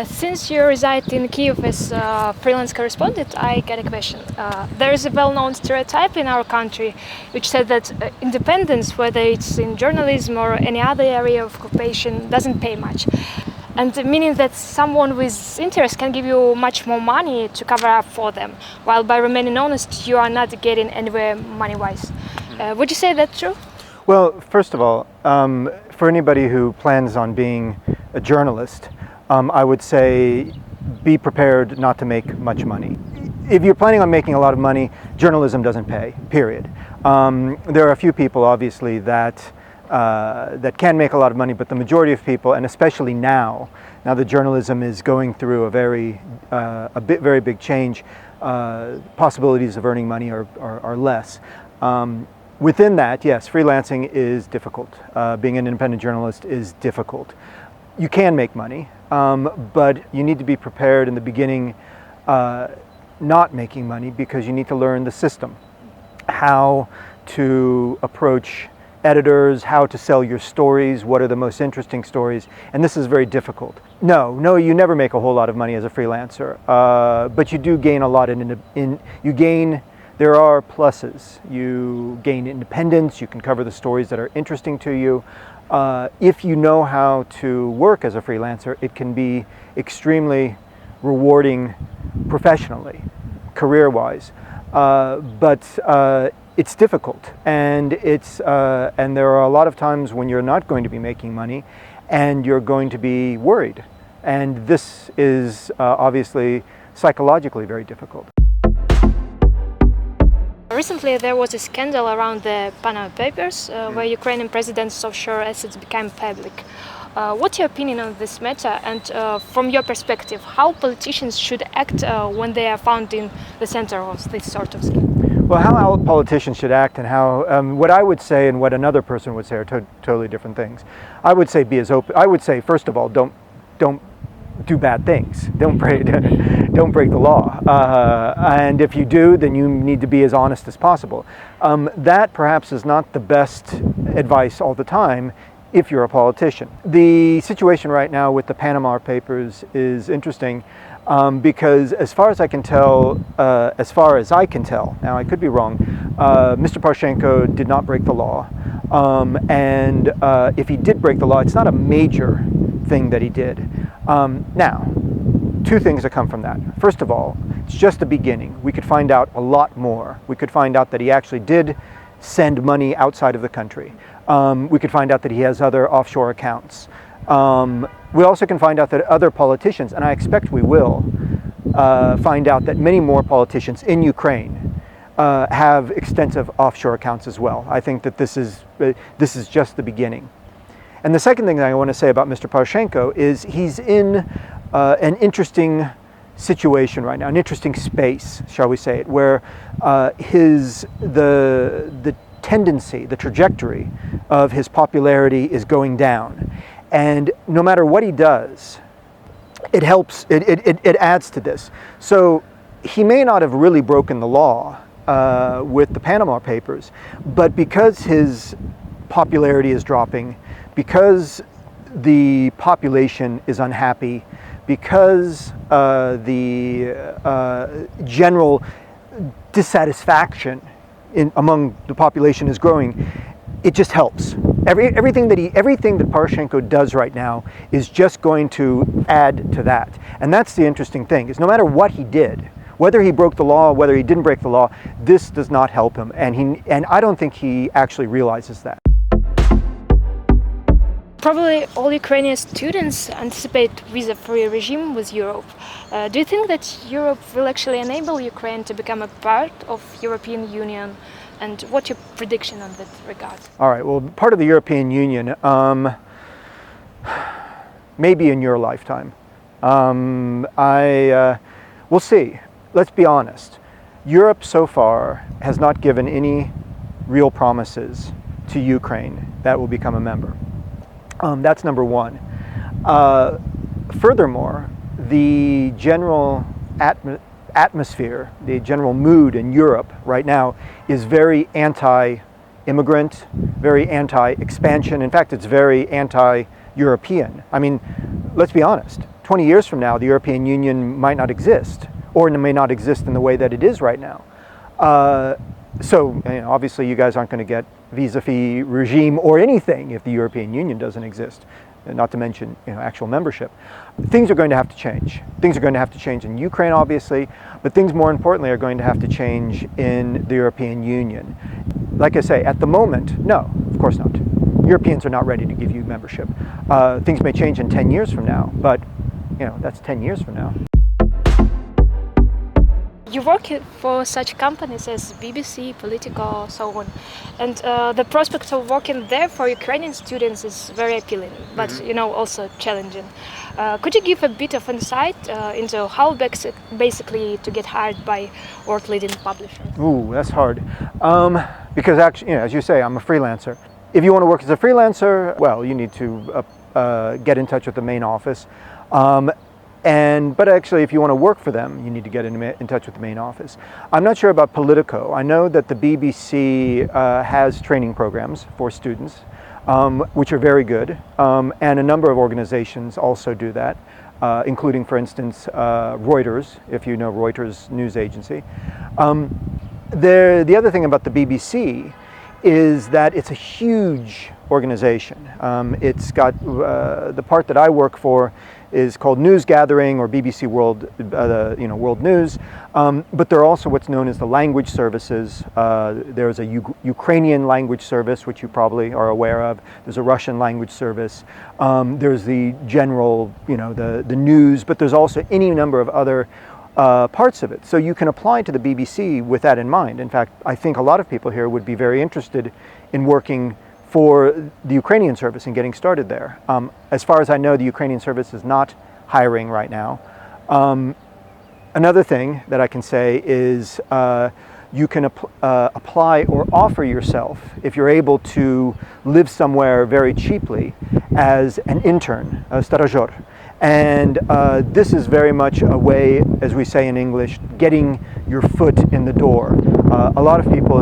Since you reside in Kyiv as a freelance correspondent, I get a question. There is a well-known stereotype in our country which said that independence, whether it's in journalism or any other area of occupation, doesn't pay much. And meaning that someone with interest can give you much more money to cover up for them, while by remaining honest, you are not getting anywhere money-wise. Would you say that's true? Well, first of all, for anybody who plans on being a journalist, I would say be prepared not to make much money. If you're planning on making a lot of money, journalism doesn't pay, period. There are a few people, obviously, that can make a lot of money, but the majority of people, and especially now that journalism is going through a very big change, possibilities of earning money are less. Within that, yes, freelancing is difficult. Being an independent journalist is difficult. You can make money, but you need to be prepared in the beginning not making money, because you need to learn the system, how to approach editors, how to sell your stories, what are the most interesting stories, and this is very difficult. No, you never make a whole lot of money as a freelancer, but you do gain a lot there are pluses. You gain independence, you can cover the stories that are interesting to you. If you know how to work as a freelancer, it can be extremely rewarding professionally, career-wise. But it's difficult, and there are a lot of times when you're not going to be making money, and you're going to be worried. And this is obviously psychologically very difficult. Recently there was a scandal around the Panama Papers where Ukrainian president's offshore assets became public. What's your opinion on this matter, and from your perspective, how politicians should act when they are found in the center of this sort of scheme? Well, how politicians should act and how, what I would say and what another person would say are totally different things. I would say be as open. I would say, first of all, don't do bad things. Don't break the law. And if you do, then you need to be as honest as possible. That perhaps is not the best advice all the time if you're a politician. The situation right now with the Panama Papers is interesting because as far as I can tell, now I could be wrong, Mr. Poroshenko did not break the law. And if he did break the law, it's not a major thing that he did. Now, two things that come from that. First of all, it's just the beginning. We could find out a lot more. We could find out that he actually did send money outside of the country. We could find out that he has other offshore accounts. We also can find out that other politicians, and I expect we will, find out that many more politicians in Ukraine have extensive offshore accounts as well. I think that this is just the beginning. And the second thing that I want to say about Mr. Poroshenko is he's in an interesting situation right now, an interesting space, shall we say it, where the tendency, the trajectory of his popularity is going down. And no matter what he does, it helps, it adds to this. So he may not have really broken the law with the Panama Papers, but because his popularity is dropping, because the population is unhappy, because the general dissatisfaction among the population is growing, it just helps. Everything that Poroshenko does right now is just going to add to that. And that's the interesting thing, is no matter what he did, whether he broke the law, whether he didn't break the law, this does not help him. And I don't think he actually realizes that. Probably all Ukrainian students anticipate visa-free regime with Europe. Do you think that Europe will actually enable Ukraine to become a part of European Union? And what's your prediction on that regard? All right, well, part of the European Union, maybe in your lifetime. We'll see. Let's be honest. Europe so far has not given any real promises to Ukraine that will become a member. That's number one. Furthermore, the general atmosphere, the general mood in Europe right now is very anti-immigrant, very anti-expansion. In fact, it's very anti-European. I mean, let's be honest. 20 years from now, the European Union might not exist, or it may not exist in the way that it is right now. So obviously you guys aren't going to get visa-free regime or anything if the European Union doesn't exist, not to mention actual membership. Things are going to have to change. Things are going to have to change in Ukraine, obviously, but things more importantly are going to have to change in the European Union. Like I say, at the moment, no, of course not. Europeans are not ready to give you membership. Things may change in 10 years from now, but that's 10 years from now. You work for such companies as BBC, Politico, so on, and the prospect of working there for Ukrainian students is very appealing, but also challenging. Could you give a bit of insight into how basically to get hired by world-leading publishers? Ooh, that's hard. Because actually, as you say, I'm a freelancer. If you want to work as a freelancer, well, you need to get in touch with the main office. But actually, if you want to work for them, you need to get in touch with the main office. I'm not sure about Politico. I know that the BBC has training programs for students, which are very good, and a number of organizations also do that, including, for instance, Reuters, if you know Reuters news agency. The other thing about the BBC is that it's a huge organization. It's got the part that I work for is called News Gathering or BBC World, World News. But there are also what's known as the language services. There's a Ukrainian language service, which you probably are aware of. There's a Russian language service. There's the general, the news. But there's also any number of other parts of it. So you can apply to the BBC with that in mind. In fact, I think a lot of people here would be very interested in working for the Ukrainian service and getting started there. As far as I know, the Ukrainian service is not hiring right now. Another thing that I can say is you can apply or offer yourself, if you're able to live somewhere very cheaply, as an intern, a stagiaire. And this is very much a way, as we say in English, getting your foot in the door. A lot of people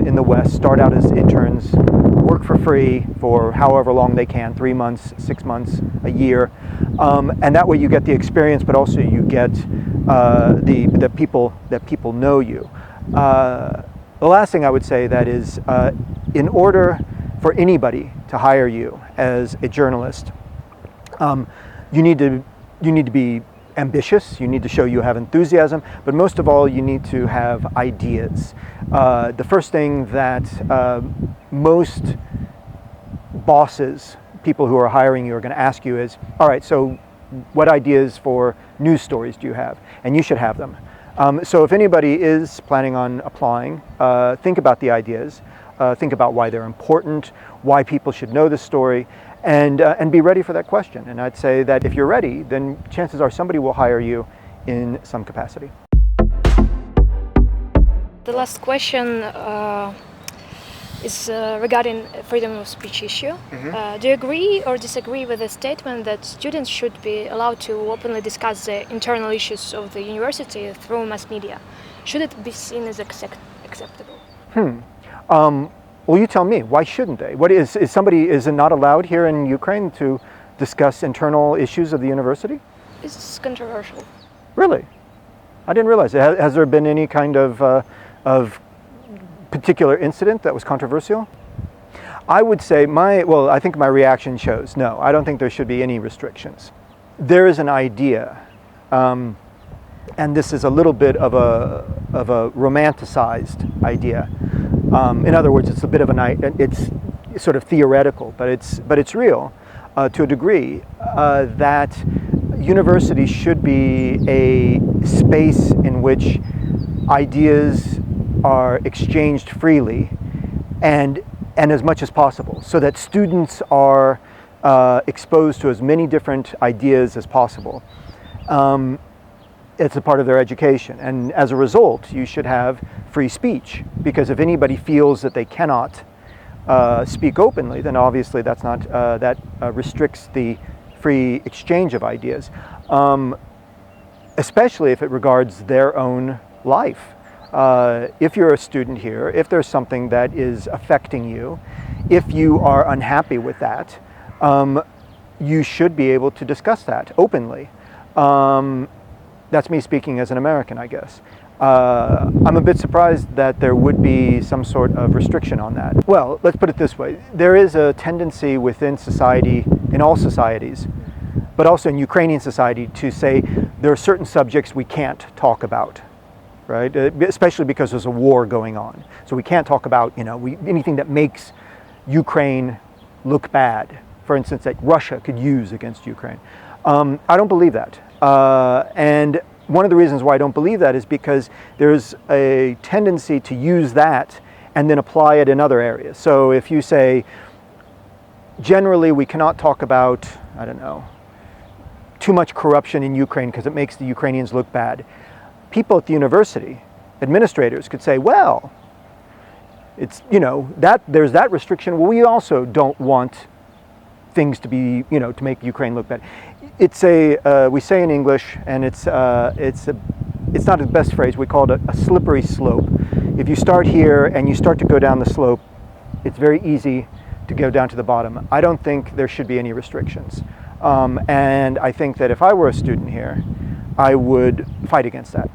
in the West start out as interns, work for free for however long they can, 3 months, 6 months, a year. And that way you get the experience, but also you get the people know you. The last thing I would say that is, in order for anybody to hire you as a journalist, you need to be ambitious, you need to show you have enthusiasm, but most of all you need to have ideas. The first thing that most bosses, people who are hiring you, are going to ask you is, all right, so what ideas for news stories do you have? And you should have them. So if anybody is planning on applying, think about the ideas, think about why they're important, why people should know the story, and be ready for that question. And I'd say that if you're ready, then chances are somebody will hire you in some capacity. The last question is regarding freedom of speech issue. Do you agree or disagree with the statement that students should be allowed to openly discuss the internal issues of the university through mass media? Should it be seen as acceptable? Well, you tell me, why shouldn't they? Is it not allowed here in Ukraine to discuss internal issues of the university? It's controversial. Really? I didn't realize it. Has there been any kind of particular incident that was controversial? I would say I think my reaction shows, no, I don't think there should be any restrictions. There is an idea, and this is a little bit of a romanticized idea. In other words, it's a bit of it's sort of theoretical, but it's real to a degree, that universities should be a space in which ideas are exchanged freely and as much as possible, so that students are exposed to as many different ideas as possible. It's a part of their education, and as a result you should have free speech, because if anybody feels that they cannot speak openly, then obviously that's not that restricts the free exchange of ideas, especially if it regards their own life. If you're a student here, if there's something that is affecting you, if you are unhappy with that, you should be able to discuss that openly. That's me speaking as an American, I guess. I'm a bit surprised that there would be some sort of restriction on that. Well, let's put it this way. There is a tendency within society, in all societies, but also in Ukrainian society, to say there are certain subjects we can't talk about, right? Especially because there's a war going on. So we can't talk about, anything that makes Ukraine look bad. For instance, that Russia could use against Ukraine. I don't believe that. And one of the reasons why I don't believe that is because there's a tendency to use that and then apply it in other areas. So if you say, generally we cannot talk about, too much corruption in Ukraine because it makes the Ukrainians look bad. People at the university, administrators, could say, well, it's, that there's that restriction. Well, we also don't want things to be, to make Ukraine look bad. It's we say in English, and it's not the best phrase, we call it a slippery slope. If you start here and you start to go down the slope, it's very easy to go down to the bottom. I don't think there should be any restrictions. And I think that if I were a student here, I would fight against that.